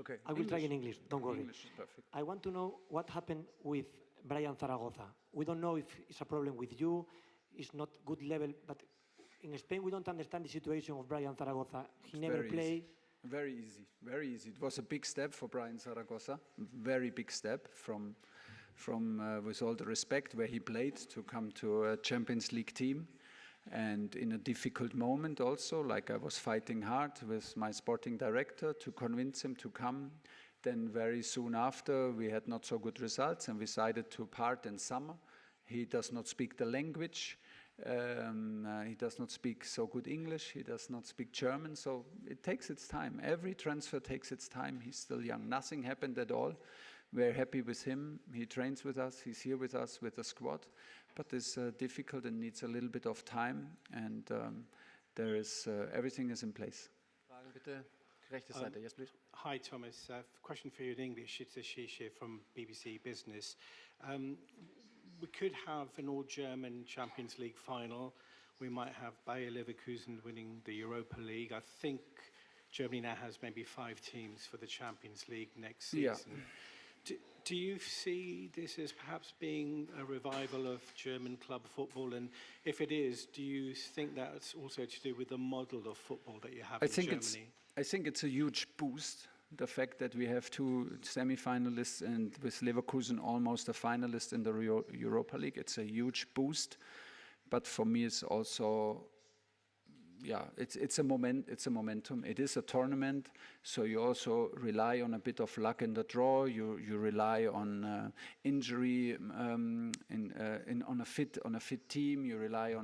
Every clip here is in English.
Okay. I will try in English, don't worry. English is perfect. I want to know what happened with Brian Zaragoza. We don't know if it's a problem with you, it's not good level, but in Spain we don't understand the situation of Brian Zaragoza. He never played. Very easy, very easy. It was a big step for Brian Zaragoza, very big step from with all the respect, where he played to come to a Champions League team. And in a difficult moment also, like I was fighting hard with my sporting director to convince him to come. Then very soon after, we had not so good results and we decided to part in summer. He does not speak the language. He does not speak so good English. He does not speak German. So it takes its time. Every transfer takes its time. He's still young. Nothing happened at all. We're happy with him. He trains with us. He's here with us with the squad. But it's difficult and needs a little bit of time. And there is everything is in place. Fragen bitte. Rechte Seite, yes please. Hi Thomas, question for you in English. It's Ashish here from BBC Business. We could have an all-German Champions League final. We might have Bayer Leverkusen winning the Europa League. I think Germany now has maybe 5 teams for the Champions League next season. Yeah. Do you see this as perhaps being a revival of German club football? And if it is, do you think that's also to do with the model of football that you have in Germany? I think it's a huge boost. The fact that we have 2 semi-finalists and with Leverkusen almost a finalist in the Europa League, it's a huge boost. But for me, it's also, yeah, it's a momentum. It is a tournament, so you also rely on a bit of luck in the draw. You rely on injury on a fit team. You rely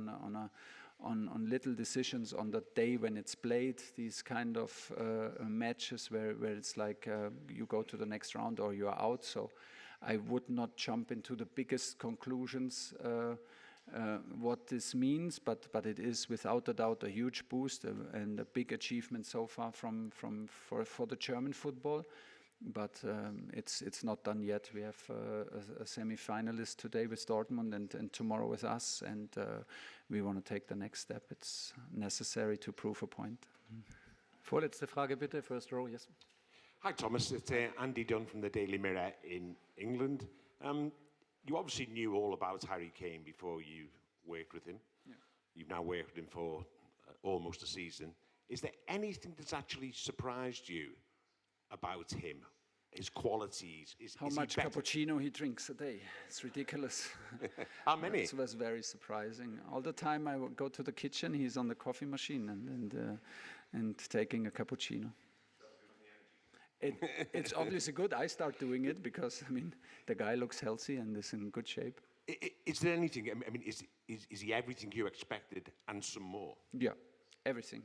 on little decisions on the day when it's played, these kind of matches where it's like you go to the next round or you are out. So I would not jump into the biggest conclusions what this means, but it is without a doubt a huge boost and a big achievement so far for the German football. But it's not done yet. We have a semi-finalist today with Dortmund and tomorrow with us, and we want to take the next step. It's necessary to prove a point. Vorletzte Frage bitte, first row, yes. Hi Thomas, it's Andy Dunn from the Daily Mirror in England. You obviously knew all about Harry Kane before you worked with him. Yeah. You've now worked with him for almost a season. Is there anything that's actually surprised you about him, his qualities? How much cappuccino he drinks a day. It's ridiculous. How many? It was very surprising. All the time I would go to the kitchen, he's on the coffee machine and taking a cappuccino. It's obviously good. I start doing it because, I mean, the guy looks healthy and is in good shape. Is there anything, I mean, is he everything you expected and some more? Yeah, everything.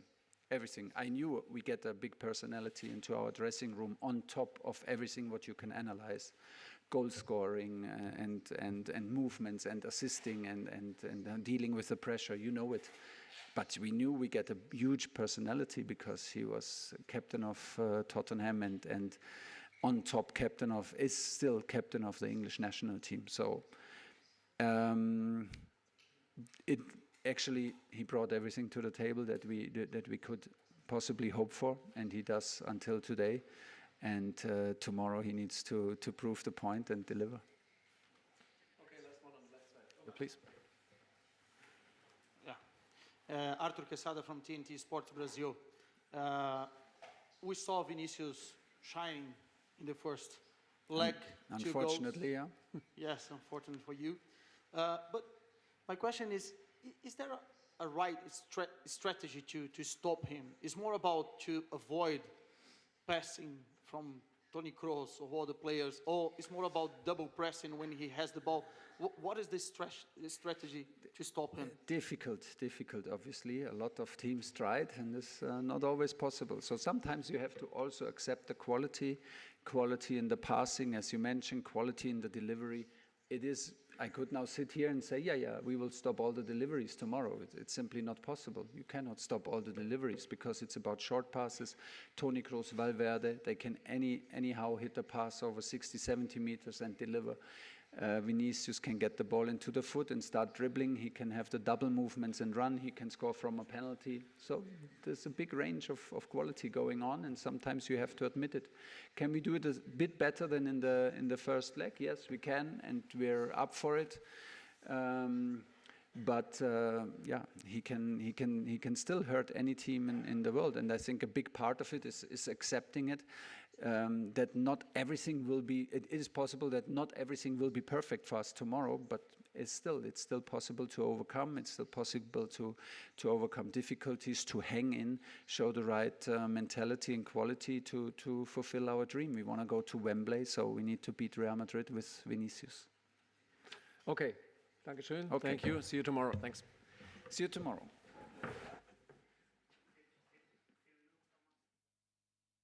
Everything. I knew we get a big personality into our dressing room on top of everything what you can analyze. Goal scoring and movements and assisting and dealing with the pressure, you know it. But we knew we get a huge personality because he was captain of Tottenham and on top is still captain of the English national team. So actually, he brought everything to the table that we could possibly hope for, and he does until today. And tomorrow he needs to prove the point and deliver. Okay, last one on the left side. Yeah, please. Yeah, Arthur Quesada from TNT Sports Brazil. We saw Vinicius shining in the first leg. Unfortunately, yeah. Yes, unfortunate for you. But my question is there a right strategy to stop him? It's more about to avoid passing from Toni Kroos or other players, or it's more about double pressing when he has the ball. What is this strategy to stop him? Difficult, obviously. A lot of teams tried, and it's not always possible. So sometimes you have to also accept the quality in the passing, as you mentioned, quality in the delivery. It is, I could now sit here and say, yeah, we will stop all the deliveries tomorrow. It's simply not possible. You cannot stop all the deliveries because it's about short passes. Toni Kroos, Valverde, they can anyhow hit a pass over 60, 70 meters and deliver. Vinicius can get the ball into the foot and start dribbling. He can have the double movements and run. He can score from a penalty. So there's a big range of quality going on, and sometimes you have to admit it. Can we do it a bit better than in the first leg? Yes, we can, and we're up for it. But yeah, he can still hurt any team in the world, and I think a big part of it is accepting it. That not everything will be. It is possible that not everything will be perfect for us tomorrow, but it's still possible to overcome. It's still possible to overcome difficulties, to hang in, show the right mentality and quality to fulfill our dream. We want to go to Wembley, so we need to beat Real Madrid with Vinicius. Okay. Dankeschön. Okay. Thank you. See you tomorrow. Thanks. See you tomorrow.